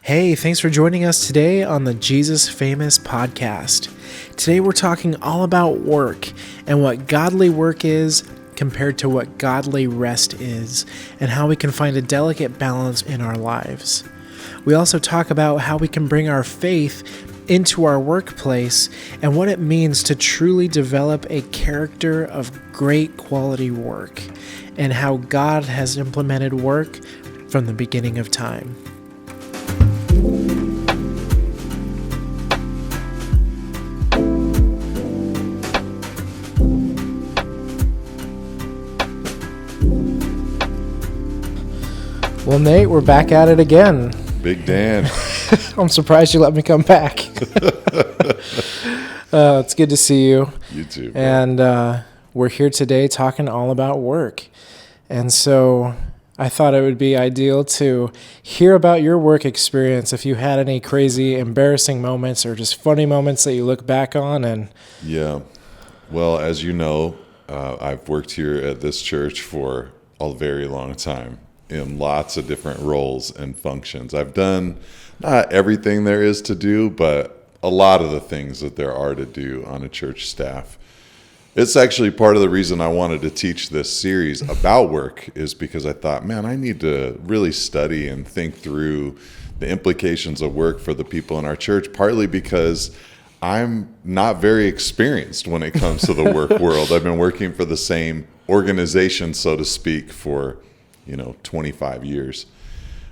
Hey, thanks for joining us today on the Jesus Famous podcast. Today we're talking all about work and what godly work is compared to what godly rest is, and how we can find a delicate balance in our lives. We also talk about how we can bring our faith into our workplace and what it means to truly develop a character of great quality work, and how God has implemented work from the beginning of time. Well, Nate, we're back at it again. Big Dan. I'm surprised you let me come back. It's good to see you. You too, bro. And we're here today talking all about work. And so I thought it would be ideal to hear about your work experience, if you had any crazy, embarrassing moments or just funny moments that you look back on. And Yeah. Well, as you know, I've worked here at this church for a very long time in lots of different roles and functions. I've done not everything there is to do, but a lot of the things that there are to do on a church staff. It's actually part of the reason I wanted to teach this series about work, is because I thought, man, I need to really study and think through the implications of work for the people in our church, partly because I'm not very experienced when it comes to the work world. I've been working for the same organization, so to speak, for 25 years.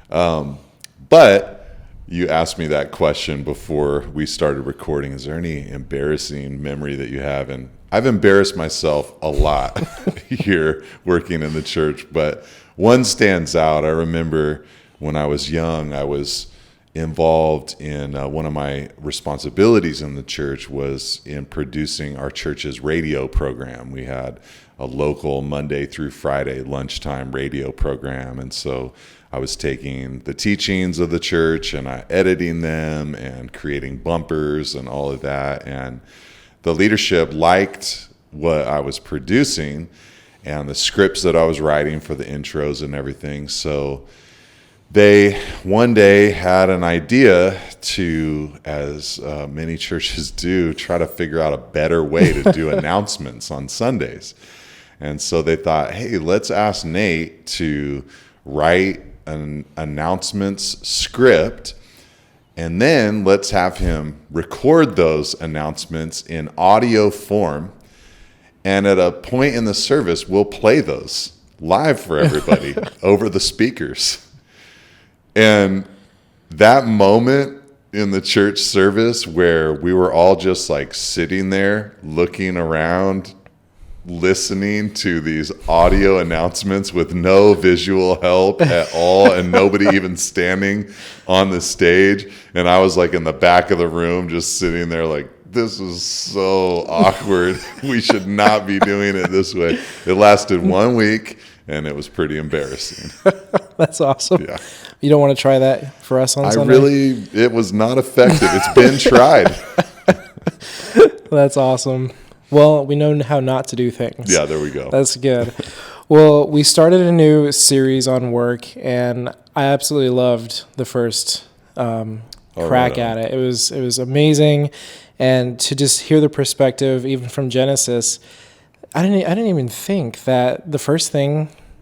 But you asked me that question before we started recording. Is there any embarrassing memory that you have? And I've embarrassed myself a lot here working in the church, but one stands out. I remember when I was young, I was involved in one of my responsibilities in the church was in producing our church's radio program. We had a local Monday through Friday lunchtime radio program. And so I was taking the teachings of the church and editing them and creating bumpers and all of that. And the leadership liked what I was producing and the scripts that I was writing for the intros and everything. So they one day had an idea to, as many churches do, try to figure out a better way to do announcements on Sundays. And so they thought, hey, let's ask Nate to write an announcements script, and then let's have him record those announcements in audio form. And at a point in the service, we'll play those live for everybody over the speakers. And that moment in the church service where we were all just like sitting there looking around, listening to these audio announcements with no visual help at all and nobody even standing on the stage. And I was like in the back of the room just sitting there like, this is so awkward. We should not be doing it this way. It lasted 1 week and it was pretty embarrassing. That's awesome. Yeah. You don't want to try that for us on Sunday? It was not effective. It's been tried. That's awesome. Well, we know how not to do things. Yeah, there we go. That's good. Well, we started a new series on work, and I absolutely loved the first crack at it. It was amazing, and to just hear the perspective, even from Genesis, I didn't even think that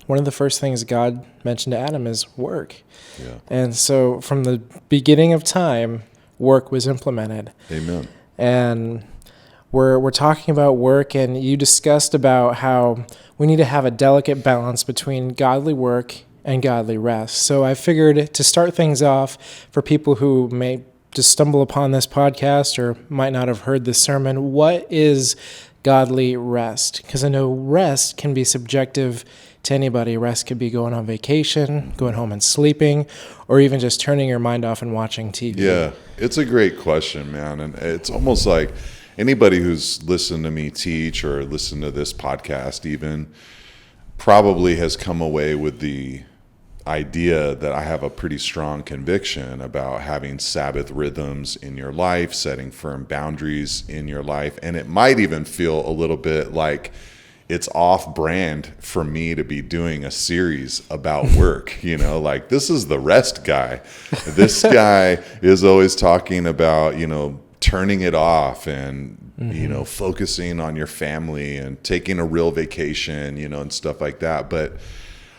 one of the first things God mentioned to Adam is work. Yeah. And so from the beginning of time, work was implemented. Amen. And we're talking about work, and you discussed about how we need to have a delicate balance between godly work and godly rest. So I figured to start things off, for people who may just stumble upon this podcast or might not have heard this sermon, what is godly rest? Because I know rest can be subjective to anybody. Rest could be going on vacation, going home and sleeping, or even just turning your mind off and watching TV. Yeah, it's a great question, man. And it's almost like anybody who's listened to me teach or listened to this podcast even probably has come away with the idea that I have a pretty strong conviction about having Sabbath rhythms in your life, setting firm boundaries in your life. And it might even feel a little bit like it's off brand for me to be doing a series about work. Like, this is the rest guy. This guy is always talking about, turning it off and, focusing on your family and taking a real vacation, and stuff like that. But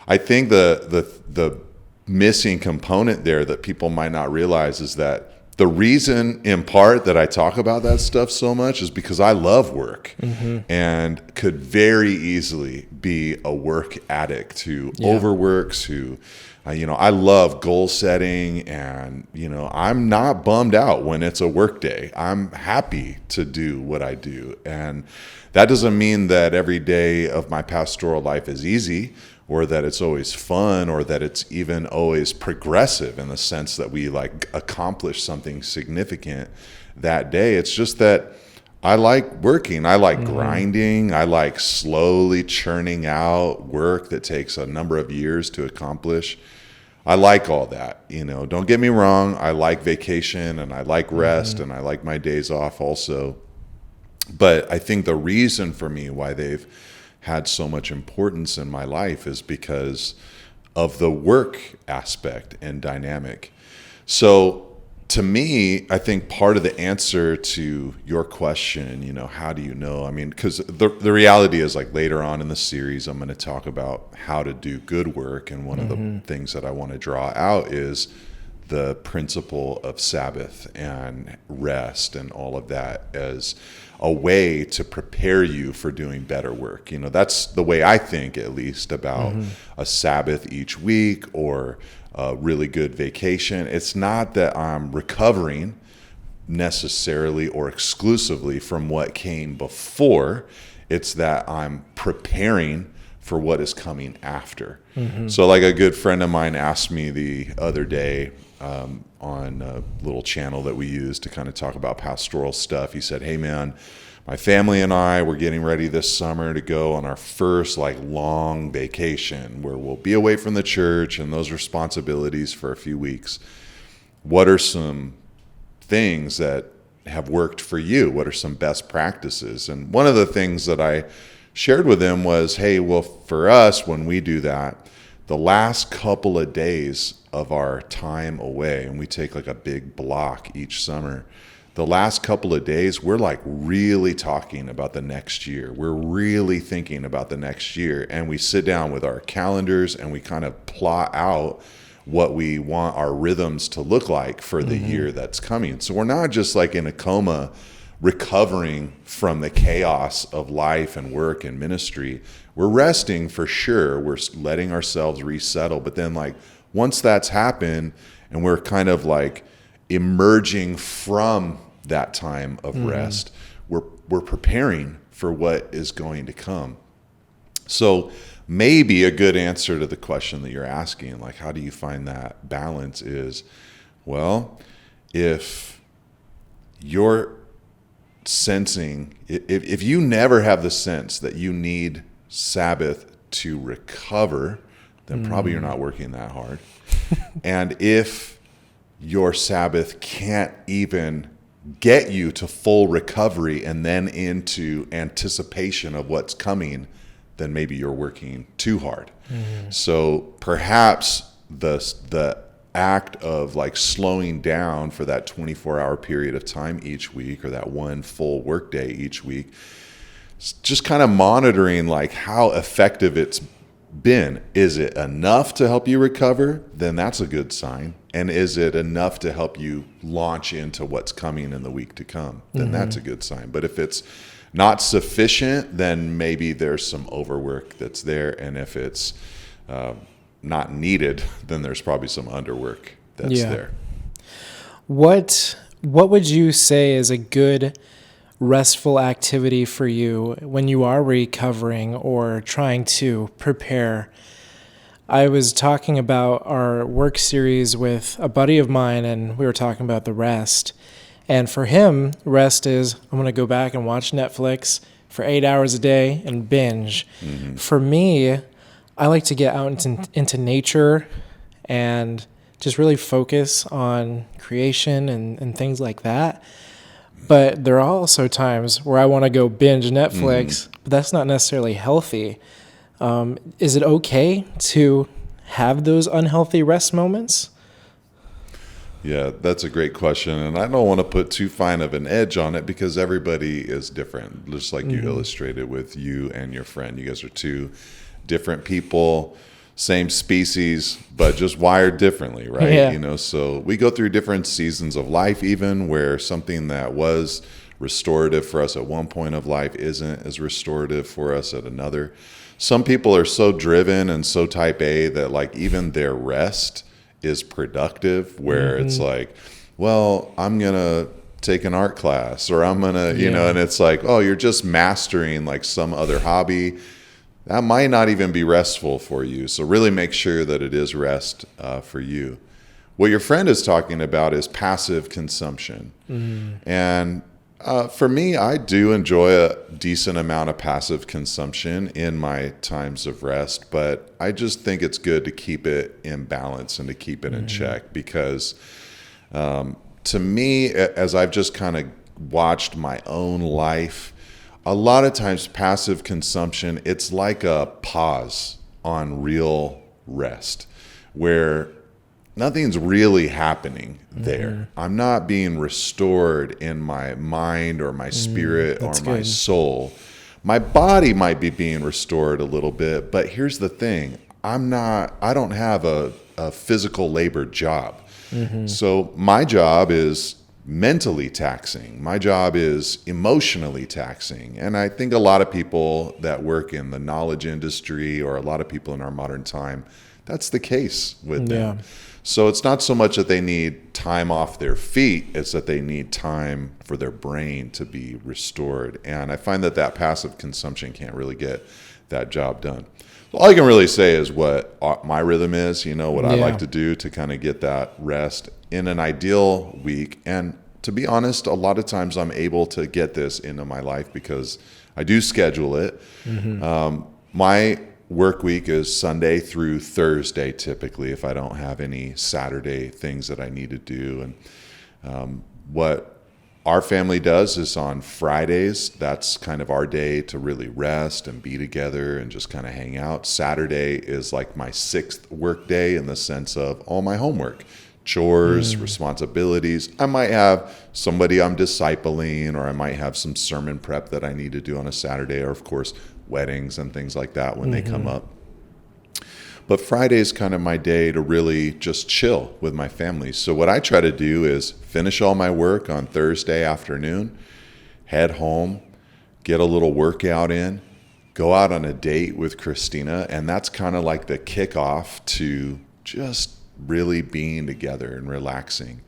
I think the missing component there that people might not realize is that the reason, in part, that I talk about that stuff so much is because I love work and could very easily be a work addict who overworks, who, I love goal setting, and, I'm not bummed out when it's a work day. I'm happy to do what I do. And that doesn't mean that every day of my pastoral life is easy, or that it's always fun, or that it's even always progressive in the sense that we accomplish something significant that day. It's just that I like working. I like grinding. I like slowly churning out work that takes a number of years to accomplish. I like all that. Don't get me wrong. I like vacation and I like rest and I like my days off also. But I think the reason for me why they've had so much importance in my life is because of the work aspect and dynamic. So to me, I think part of the answer to your question, how do you know? I mean, because the reality is, later on in the series, I'm going to talk about how to do good work. And one of the things that I want to draw out is the principle of Sabbath and rest and all of that as a way to prepare you for doing better work. That's the way I think, at least, about a Sabbath each week or a really good vacation. It's not that I'm recovering necessarily or exclusively from what came before. It's that I'm preparing for what is coming after. So a good friend of mine asked me the other day on a little channel that we use to kind of talk about pastoral stuff. He said, "Hey man, my family and I, we're getting ready this summer to go on our first long vacation where we'll be away from the church and those responsibilities for a few weeks. What are some things that have worked for you? What are some best practices?" And one of the things that I shared with him was, hey, well, for us, when we do that, the last couple of days of our time away, and we take a big block each summer, the last couple of days, we're really talking about the next year. We're really thinking about the next year. And we sit down with our calendars and we kind of plot out what we want our rhythms to look like for the year that's coming. So we're not just in a coma recovering from the chaos of life and work and ministry. We're resting for sure. We're letting ourselves resettle. But then once that's happened and we're kind of emerging from that time of rest, we're preparing for what is going to come. So maybe a good answer to the question that you're asking, how do you find that balance, is, well, if you're sensing, if you never have the sense that you need Sabbath to recover, then probably you're not working that hard. And if your Sabbath can't even get you to full recovery and then into anticipation of what's coming, then maybe you're working too hard. So perhaps the act of slowing down for that 24-hour period of time each week, or that one full workday each week, just kind of monitoring how effective it's been. Is it enough to help you recover? Then that's a good sign. And is it enough to help you launch into what's coming in the week to come? Then that's a good sign. But if it's not sufficient, then maybe there's some overwork that's there. And if it's not needed, then there's probably some underwork that's there. What would you say is a good restful activity for you when you are recovering or trying to prepare? I was talking about our work series with a buddy of mine, and we were talking about the rest. And for him, rest is, I'm going to go back and watch Netflix for 8 hours a day and binge. For me, I like to get out into nature and just really focus on creation and things like that. But there are also times where I want to go binge Netflix but that's not necessarily healthy. Is it okay to have those unhealthy rest moments? Yeah, that's a great question. And I don't want to put too fine of an edge on it because everybody is different, just like you illustrated with you and your friend. You guys are two different people, same species, but just wired differently, right? Yeah. So we go through different seasons of life, even where something that was restorative for us at one point of life isn't as restorative for us at another. Some people are so driven and so type A that like even their rest is productive, where it's like, well, I'm going to take an art class, or I'm going to, and it's like, oh, you're just mastering like some other hobby. That might not even be restful for you. So really make sure that it is rest for you. What your friend is talking about is passive consumption. And for me, I do enjoy a decent amount of passive consumption in my times of rest, but I just think it's good to keep it in balance and to keep it in check, because to me, as I've just kind of watched my own life, a lot of times passive consumption, it's like a pause on real rest, where nothing's really happening there. I'm not being restored in my mind or my spirit or my soul. My body might be being restored a little bit, but here's the thing. I don't have a physical labor job. So my job is mentally taxing. My job is emotionally taxing. And I think a lot of people that work in the knowledge industry, or a lot of people in our modern time, that's the case with them. So it's not so much that they need time off their feet, it's that they need time for their brain to be restored. And I find that passive consumption can't really get that job done. So all I can really say is what my rhythm is, what I like to do to kind of get that rest in an ideal week. And to be honest, a lot of times I'm able to get this into my life because I do schedule it. My work week is Sunday through Thursday, typically, if I don't have any Saturday things that I need to do. And what our family does is on Fridays, that's kind of our day to really rest and be together and just kind of hang out. Saturday is like my 6th work day in the sense of all my homework, chores, responsibilities. I might have somebody I'm discipling, or I might have some sermon prep that I need to do on a Saturday, or of course, weddings and things like that when they come up. But Friday is kind of my day to really just chill with my family. So what I try to do is finish all my work on Thursday afternoon, head home, get a little workout in, go out on a date with Christina, and that's kind of like the kickoff to just really being together and relaxing.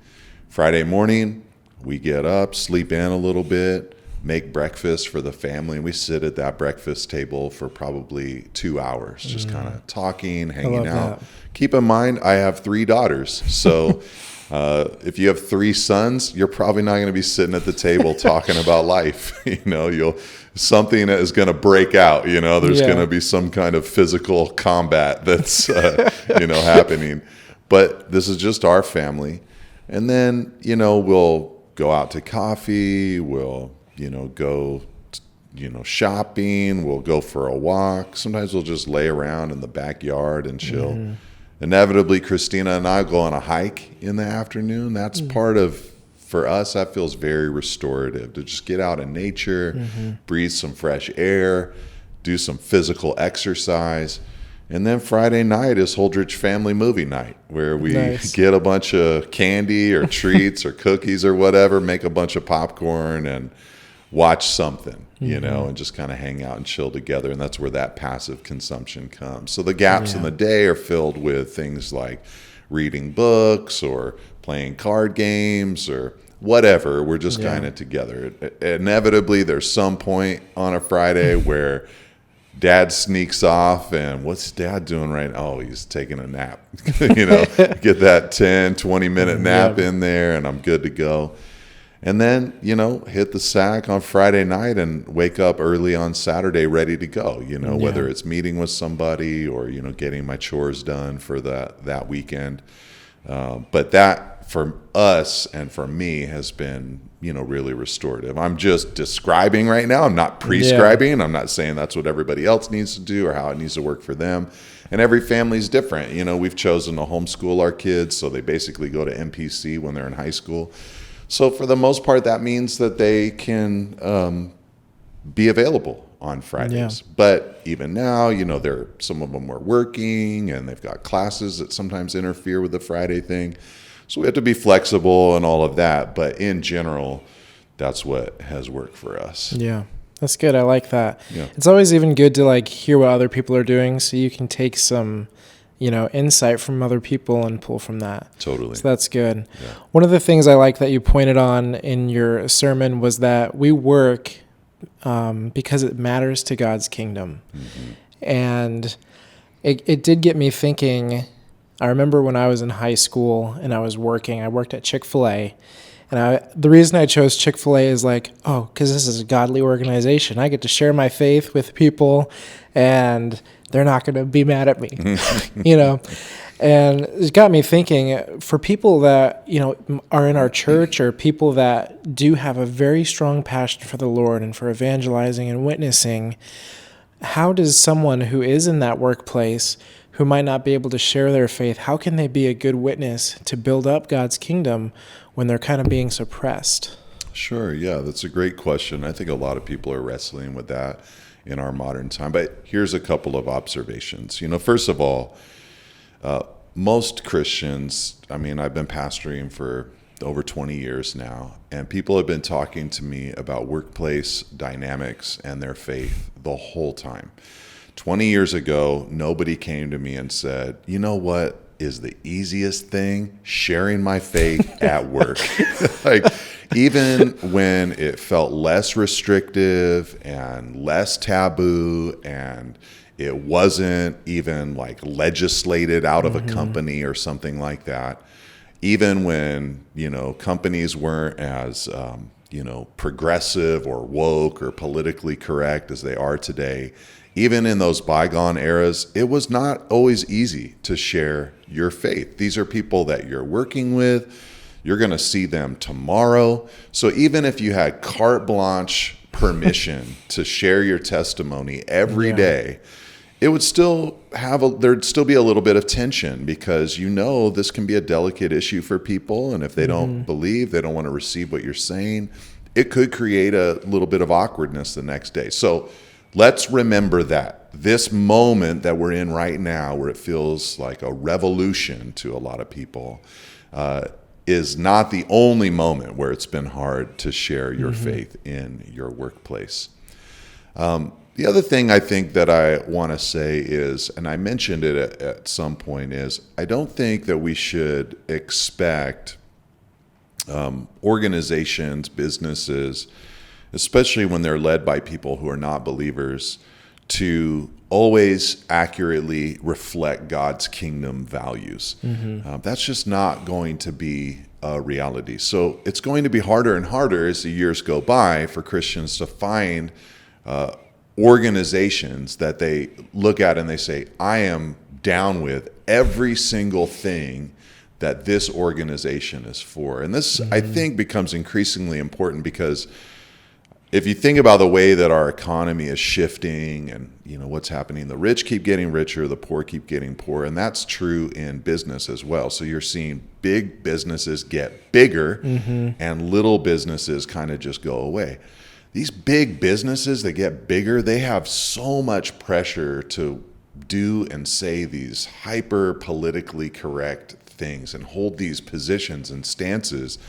Friday morning, we get up, sleep in a little bit, make breakfast for the family, and we sit at that breakfast table for probably 2 hours, just kind of talking, hanging out. That. Keep in mind, I have 3 daughters, so if you have 3 sons, you're probably not going to be sitting at the table talking about life. Something is going to break out. There's going to be some kind of physical combat that's happening. But this is just our family, and then we'll go out to coffee. We'll go, shopping. We'll go for a walk. Sometimes we'll just lay around in the backyard and chill. Inevitably, Christina and I go on a hike in the afternoon. That's part of, for us, that feels very restorative, to just get out in nature, breathe some fresh air, do some physical exercise. And then Friday night is Holdridge family movie night, where we get a bunch of candy or treats or cookies or whatever, make a bunch of popcorn and watch something, and just kind of hang out and chill together. And that's where that passive consumption comes. So the gaps in the day are filled with things like reading books or playing card games or whatever. We're just kind of together. Inevitably, there's some point on a Friday where Dad sneaks off, and what's Dad doing right now? Oh, he's taking a nap. Get that 10, 20-minute nap in there, and I'm good to go. And then, hit the sack on Friday night and wake up early on Saturday ready to go, whether it's meeting with somebody or, getting my chores done for that weekend. But that for us and for me has been, really restorative. I'm just describing right now. I'm not prescribing. I'm not saying that's what everybody else needs to do or how it needs to work for them. And every family's different. We've chosen to homeschool our kids, so they basically go to MPC when they're in high school. So for the most part, that means that they can be available on Fridays. Yeah. But even now, some of them are working and they've got classes that sometimes interfere with the Friday thing. So we have to be flexible and all of that. But in general, that's what has worked for us. Yeah, that's good. I like that. Yeah. It's always even good to hear what other people are doing so you can take some, insight from other people and pull from that. Totally. So that's good. Yeah. One of the things I like that you pointed on in your sermon was that we work because it matters to God's kingdom. Mm-hmm. And it did get me thinking. I remember when I was in high school and I worked at Chick-fil-A. And the reason I chose Chick-fil-A is because this is a godly organization. I get to share my faith with people and they're not going to be mad at me, And it got me thinking, for people that, are in our church or people that do have a very strong passion for the Lord and for evangelizing and witnessing, how does someone who is in that workplace who might not be able to share their faith, how can they be a good witness to build up God's kingdom when they're kind of being suppressed? Sure. Yeah, that's a great question. I think a lot of people are wrestling with that in our modern time. But here's a couple of observations. First of all, most Christians, I've been pastoring for over 20 years now, and people have been talking to me about workplace dynamics and their faith the whole time. 20 years ago, nobody came to me and said, you know what is the easiest thing? Sharing my faith at work. Even when it felt less restrictive and less taboo and it wasn't even legislated out of a company or something like that. Even when, companies weren't as, progressive or woke or politically correct as they are today. Even in those bygone eras, it was not always easy to share your faith. These are people that you're working with. You're going to see them tomorrow. So even if you had carte blanche permission to share your testimony every day, it would still there'd still be a little bit of tension because this can be a delicate issue for people. And if they don't believe, they don't want to receive what you're saying, it could create a little bit of awkwardness the next day. So let's remember that this moment that we're in right now, where it feels like a revolution to a lot of people, is not the only moment where it's been hard to share your faith in your workplace. The other thing I think that I want to say is, and I mentioned it at some point, is I don't think that we should expect organizations, businesses, especially when they're led by people who are not believers, to always accurately reflect God's kingdom values. That's just not going to be a reality. So it's going to be harder and harder as the years go by for Christians to find organizations that they look at and they say, I am down with every single thing that this organization is for. And this, I think, becomes increasingly important because if you think about the way that our economy is shifting and what's happening, the rich keep getting richer, the poor keep getting poorer, and that's true in business as well. So you're seeing big businesses get bigger and little businesses kind of just go away. These big businesses that get bigger, they have so much pressure to do and say these hyper politically correct things and hold these positions and stances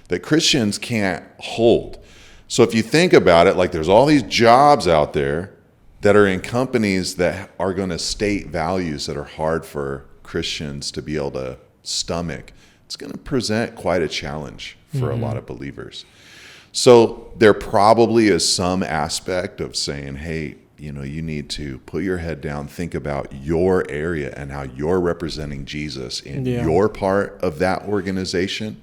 that Christians can't hold. So if you think about it, there's all these jobs out there that are in companies that are going to state values that are hard for Christians to be able to stomach. It's going to present quite a challenge for a lot of believers. So there probably is some aspect of saying, hey, you need to put your head down, think about your area and how you're representing Jesus in your part of that organization.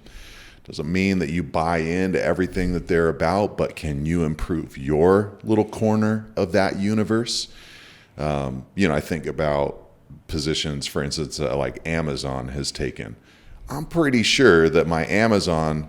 Doesn't mean that you buy into everything that they're about, but can you improve your little corner of that universe? I think about positions, for instance, like Amazon has taken. I'm pretty sure that my Amazon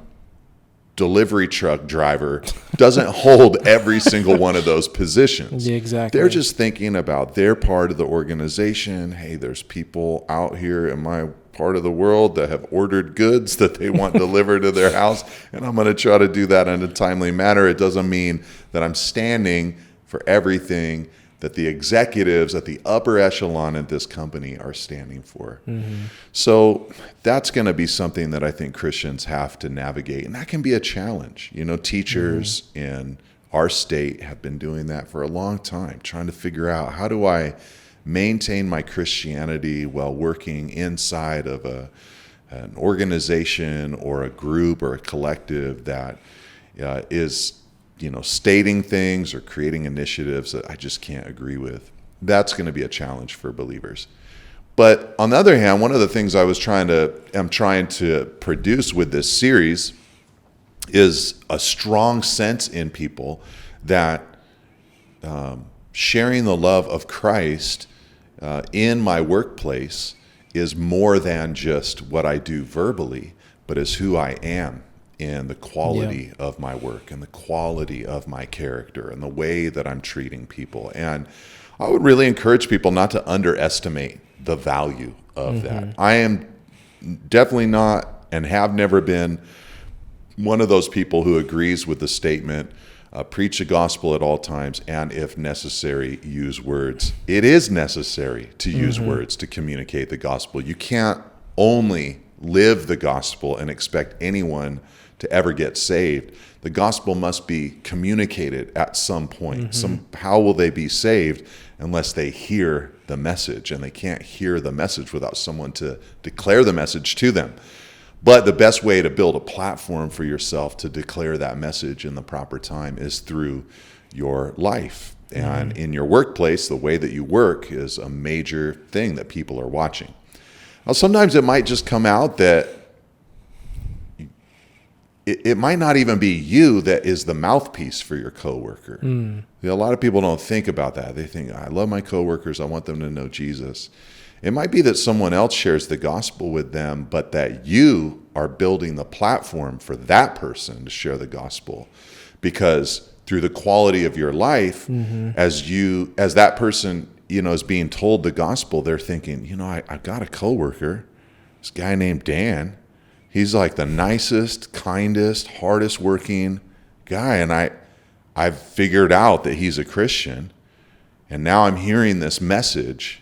delivery truck driver doesn't hold every single one of those positions. Yeah, exactly. They're just thinking about their part of the organization. Hey, there's people out here in my part of the world that have ordered goods that they want delivered to their house, and I'm going to try to do that in a timely manner. It doesn't mean that I'm standing for everything that the executives at the upper echelon at this company are standing for. So that's going to be something that I think Christians have to navigate, and that can be a challenge. Teachers in our state have been doing that for a long time, trying to figure out, how do I maintain my Christianity while working inside of an organization or a group or a collective that is stating things or creating initiatives that I just can't agree with. That's going to be a challenge for believers. But on the other hand, one of the things I'm trying to produce with this series is a strong sense in people that sharing the love of Christ in my workplace is more than just what I do verbally, but is who I am, and the quality of my work and the quality of my character and the way that I'm treating people. And I would really encourage people not to underestimate the value of that. I am definitely not, and have never been, one of those people who agrees with the statement, preach the gospel at all times, and if necessary, use words. It is necessary to use words to communicate the gospel. You can't only live the gospel and expect anyone to ever get saved. The gospel must be communicated at some point. How will they be saved unless they hear the message? And they can't hear the message without someone to declare the message to them. But the best way to build a platform for yourself to declare that message in the proper time is through your life. And in your workplace, the way that you work is a major thing that people are watching. Now, sometimes it might just come out that it might not even be you that is the mouthpiece for your coworker. A lot of people don't think about that. They think, I love my coworkers, I want them to know Jesus. It might be that someone else shares the gospel with them, but that you are building the platform for that person to share the gospel. Because through the quality of your life, as that person, is being told the gospel, they're thinking, I've got a coworker, this guy named Dan. He's like the nicest, kindest, hardest working guy. And I've figured out that he's a Christian. And now I'm hearing this message.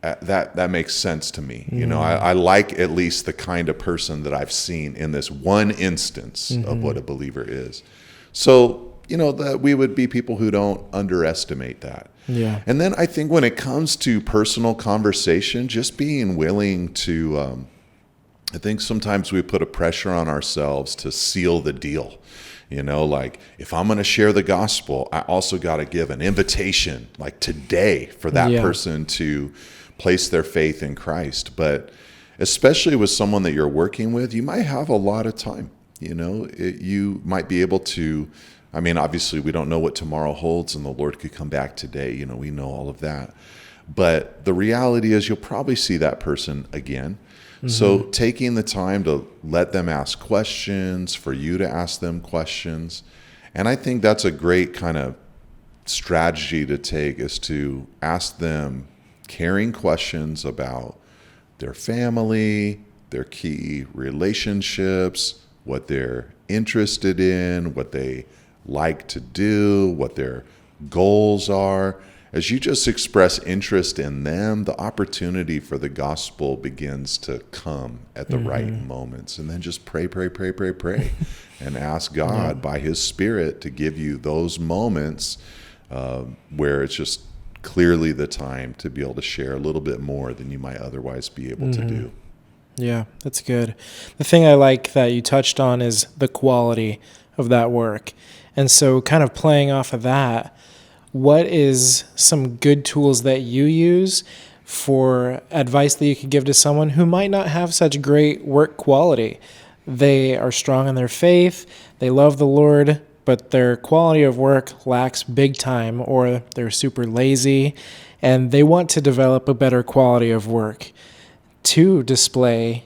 That makes sense to me. I like at least the kind of person that I've seen in this one instance of what a believer is. So, that we would be people who don't underestimate that. Yeah. And then I think when it comes to personal conversation, just being willing to, I think sometimes we put a pressure on ourselves to seal the deal. Like, if I'm going to share the gospel, I also got to give an invitation, like today, for that person to place their faith in Christ. But especially with someone that you're working with, you might have a lot of time. You might be able to, obviously we don't know what tomorrow holds, and the Lord could come back today. We know all of that. But the reality is you'll probably see that person again. So taking the time to let them ask questions, for you to ask them questions. And I think that's a great kind of strategy to take, is to ask them caring questions about their family, their key relationships, what they're interested in, what they like to do, what their goals are. As you just express interest in them, the opportunity for the gospel begins to come at the right moments. And then just pray, and ask God by His Spirit to give you those moments where it's just clearly the time to be able to share a little bit more than you might otherwise be able to do. Yeah, that's good. The thing I like that you touched on is the quality of that work. And so kind of playing off of that, what is some good tools that you use for advice that you could give to someone who might not have such great work quality? They are strong in their faith, they love the Lord, but their quality of work lacks big time, or they're super lazy, and they want to develop a better quality of work to display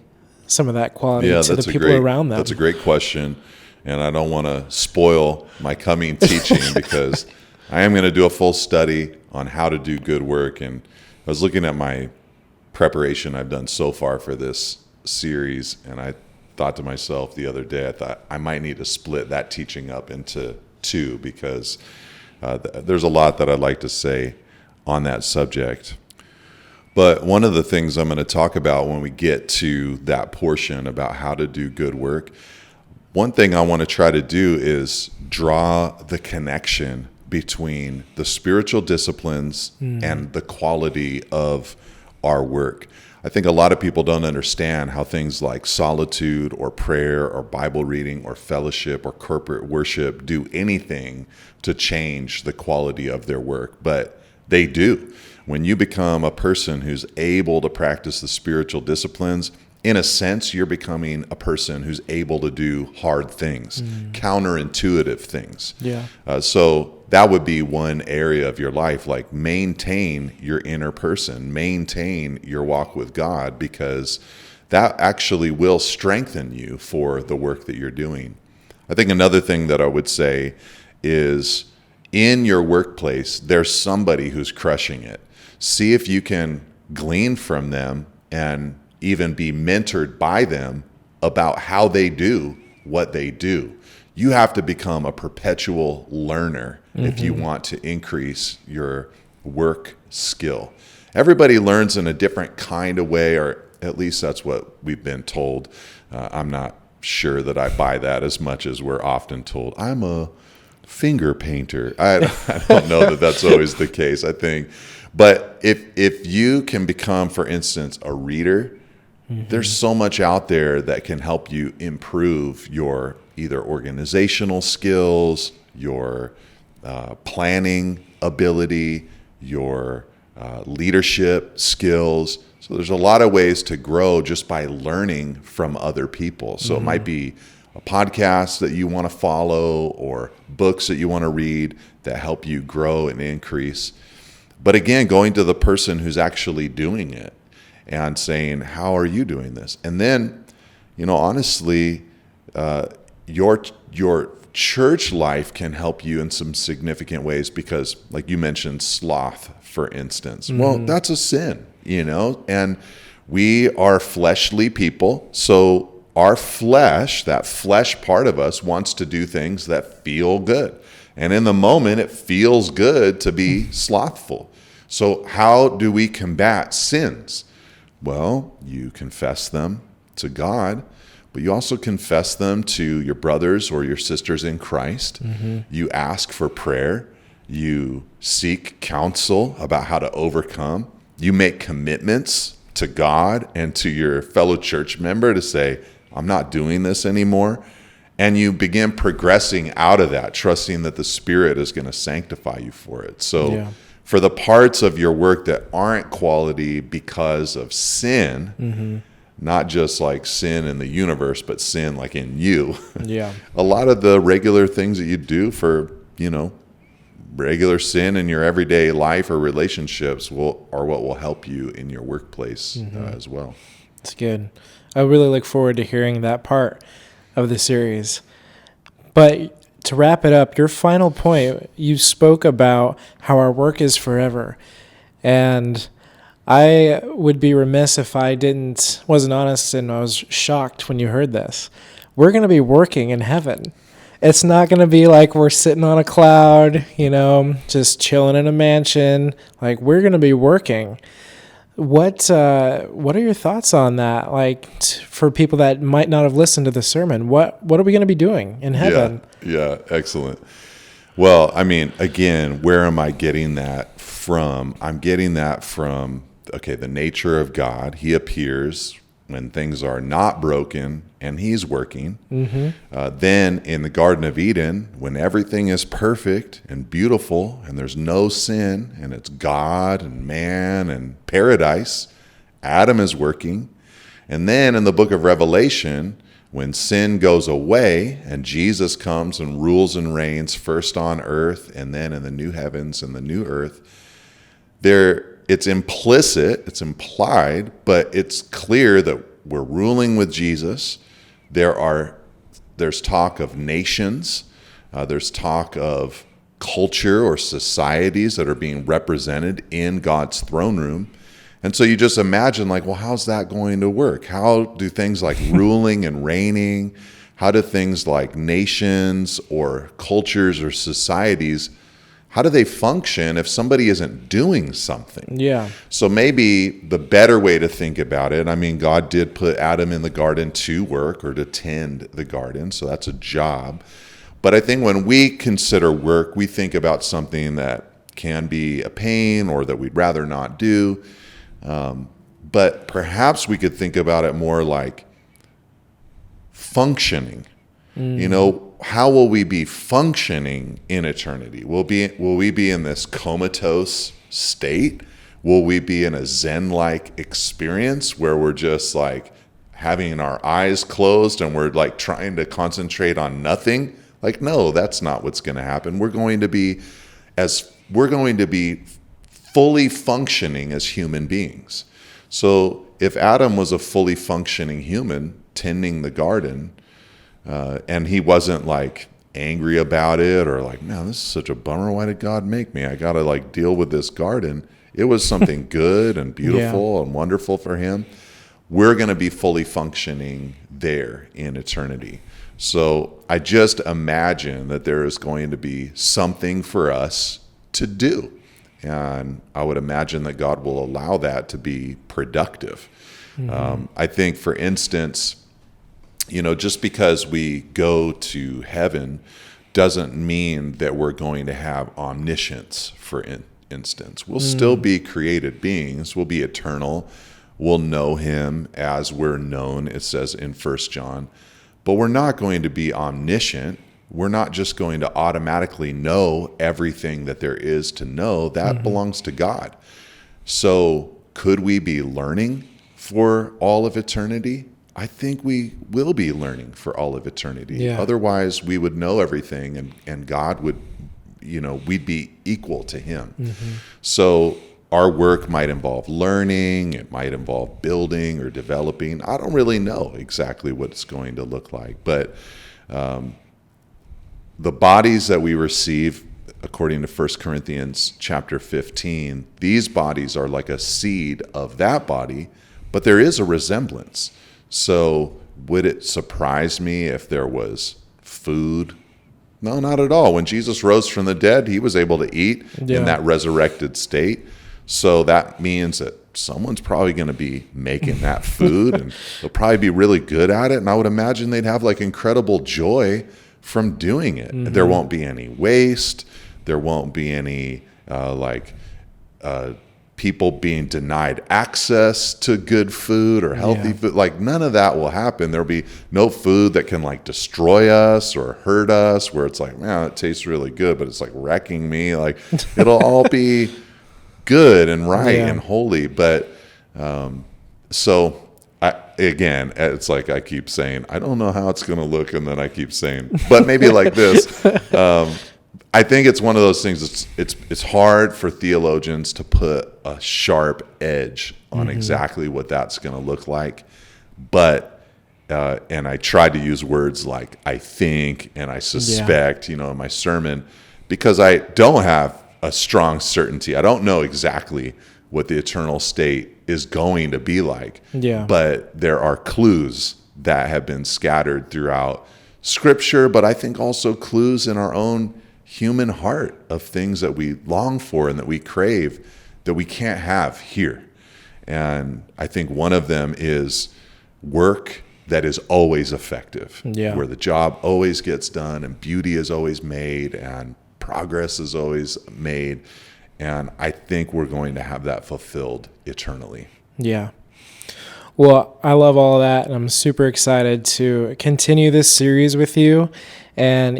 some of that quality Yeah, to that's the a people great, around them? that's a great question. And I don't want to spoil my coming teaching because I am going to do a full study on how to do good work. And I was looking at my preparation I've done so far for this series, and I thought to myself the other day, I thought I might need to split that teaching up into two because there's a lot that I'd like to say on that subject. But one of the things I'm going to talk about when we get to that portion about how to do good work, one thing I want to try to do is draw the connection between the spiritual disciplines and the quality of our work. I think a lot of people don't understand how things like solitude or prayer or Bible reading or fellowship or corporate worship do anything to change the quality of their work, but they do. When you become a person who's able to practice the spiritual disciplines, in a sense, you're becoming a person who's able to do hard things, counterintuitive things. Yeah. So that would be one area of your life, like maintain your inner person, maintain your walk with God, because that actually will strengthen you for the work that you're doing. I think another thing that I would say is in your workplace, there's somebody who's crushing it. See if you can glean from them and even be mentored by them about how they do what they do. You have to become a perpetual learner if you want to increase your work skill. Everybody learns in a different kind of way, or at least that's what we've been told. I'm not sure that I buy that as much as we're often told. I'm a finger painter. I don't know that that's always the case, I think. But if you can become, for instance, a reader, there's so much out there that can help you improve your either organizational skills, your planning ability, your leadership skills. So there's a lot of ways to grow just by learning from other people. So it might be a podcast that you want to follow or books that you want to read that help you grow and increase. But again, going to the person who's actually doing it and saying, how are you doing this? And then, honestly, your church life can help you in some significant ways because, like you mentioned, sloth, for instance. Well, that's a sin, and we are fleshly people. So our flesh, that flesh part of us, wants to do things that feel good. And in the moment, it feels good to be slothful. So how do we combat sins? Well, you confess them to God, but you also confess them to your brothers or your sisters in Christ. You ask for prayer. You seek counsel about how to overcome. You make commitments to God and to your fellow church member to say, I'm not doing this anymore. And you begin progressing out of that, trusting that the Spirit is going to sanctify you for it. So for the parts of your work that aren't quality because of sin, not just like sin in the universe, but sin like in you. A lot of the regular things that you do for, regular sin in your everyday life or relationships are what will help you in your workplace as well. It's good. I really look forward to hearing that part of the series. But to wrap it up, your final point, you spoke about how our work is forever. And I would be remiss if I wasn't honest, and I was shocked when you heard this. We're going to be working in heaven. It's not going to be like we're sitting on a cloud, just chilling in a mansion. Like, we're going to be working. What are your thoughts on that? Like, for people that might not have listened to the sermon, what are we going to be doing in heaven? Yeah, excellent. Well, I mean, again, where am I getting that from? I'm getting that from, the nature of God. He appears when things are not broken and he's working. Then in the Garden of Eden, when everything is perfect and beautiful and there's no sin and it's God and man and paradise, Adam is working. And then in the book of Revelation, when sin goes away and Jesus comes and rules and reigns first on earth and then in the new heavens and the new earth, it's implicit, it's implied, but it's clear that we're ruling with Jesus. There's talk of nations. There's talk of culture or societies that are being represented in God's throne room. And so you just imagine, like, well, how's that going to work? How do things like ruling and reigning, how do things like nations or cultures or societies, how do they function if somebody isn't doing something? Yeah. So maybe the better way to think about it, I mean, God did put Adam in the garden to work or to tend the garden, so that's a job. But I think when we consider work, we think about something that can be a pain or that we'd rather not do. But perhaps we could think about it more like functioning. How will we be functioning in eternity? Will we be in this comatose state? Will we be in a Zen-like experience where we're just like having our eyes closed and we're like trying to concentrate on nothing? Like, no, that's not what's going to happen. We're going to be fully functioning as human beings. So if Adam was a fully functioning human tending the garden, and he wasn't like angry about it or like, man, this is such a bummer. Why did God make me? I got to like deal with this garden. It was something good and beautiful and wonderful for him. We're going to be fully functioning there in eternity. So I just imagine that there is going to be something for us to do. And I would imagine that God will allow that to be productive. I think, for instance, just because we go to heaven doesn't mean that we're going to have omniscience, for instance. We'll still be created beings. We'll be eternal. We'll know him as we're known, it says in 1 John. But we're not going to be omniscient. We're not just going to automatically know everything that there is to know. That belongs to God. So could we be learning for all of eternity? I think we will be learning for all of eternity. Yeah. Otherwise, we would know everything and God would, we'd be equal to him. So our work might involve learning. It might involve building or developing. I don't really know exactly what it's going to look like. But the bodies that we receive, according to 1 Corinthians chapter 15, these bodies are like a seed of that body, but there is a resemblance. So would it surprise me if there was food? No, not at all. When Jesus rose from the dead, he was able to eat in that resurrected state. So that means that someone's probably going to be making that food and they'll probably be really good at it. And I would imagine they'd have like incredible joy from doing it. There won't be any waste. There won't be any people being denied access to good food or healthy food. Like none of that will happen. There'll be no food that can like destroy us or hurt us where it's like, man, it tastes really good, but it's like wrecking me. Like it'll all be good and right and holy. But so again, it's like I keep saying, I don't know how it's going to look. And then I keep saying, but maybe like this. I think it's one of those things. It's hard for theologians to put a sharp edge on exactly what that's going to look like. But and I tried to use words like I think and I suspect, in my sermon, because I don't have a strong certainty. I don't know exactly what the eternal state is going to be like. Yeah. But there are clues that have been scattered throughout Scripture, but I think also clues in our own human heart of things that we long for and that we crave that we can't have here. And I think one of them is work that is always effective, where the job always gets done and beauty is always made and progress is always made. And I think we're going to have that fulfilled eternally. Yeah. Well, I love all of that, and I'm super excited to continue this series with you. And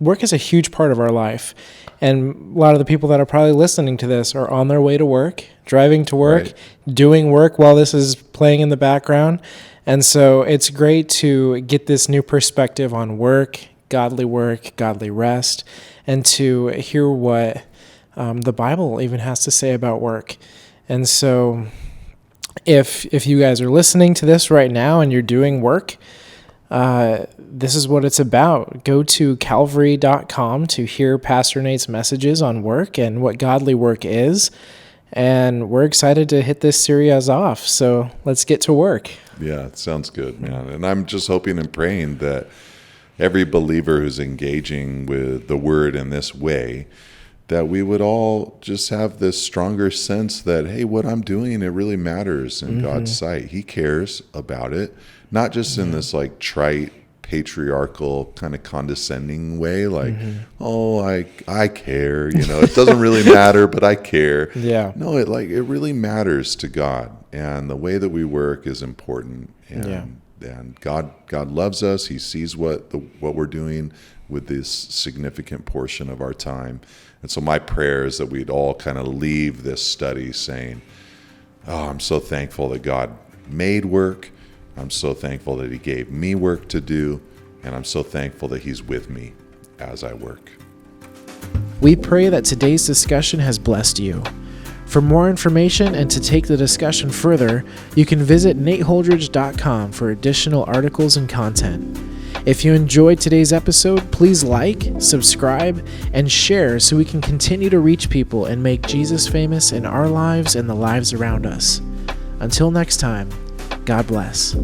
work is a huge part of our life. And a lot of the people that are probably listening to this are on their way to work, driving to work, doing work while this is playing in the background. And so it's great to get this new perspective on work, godly rest, and to hear what the Bible even has to say about work. And so if you guys are listening to this right now and you're doing work, this is what it's about. Go to calvary.com to hear Pastor Nate's messages on work and what godly work is. And we're excited to hit this series off. So let's get to work. Yeah, it sounds good, man. And I'm just hoping and praying that every believer who's engaging with the word in this way, that we would all just have this stronger sense that, hey, what I'm doing, it really matters in God's sight. He cares about it, not just in this like trite, patriarchal kind of condescending way, like, oh, I care, it doesn't really matter, but I care. Yeah. No, it really matters to God, and the way that we work is important. And God loves us. He sees what we're doing with this significant portion of our time. And so my prayer is that we'd all kind of leave this study saying, oh, I'm so thankful that God made work. I'm so thankful that he gave me work to do. And I'm so thankful that he's with me as I work. We pray that today's discussion has blessed you. For more information and to take the discussion further, you can visit nateholdridge.com for additional articles and content. If you enjoyed today's episode, please like, subscribe, and share so we can continue to reach people and make Jesus famous in our lives and the lives around us. Until next time, God bless.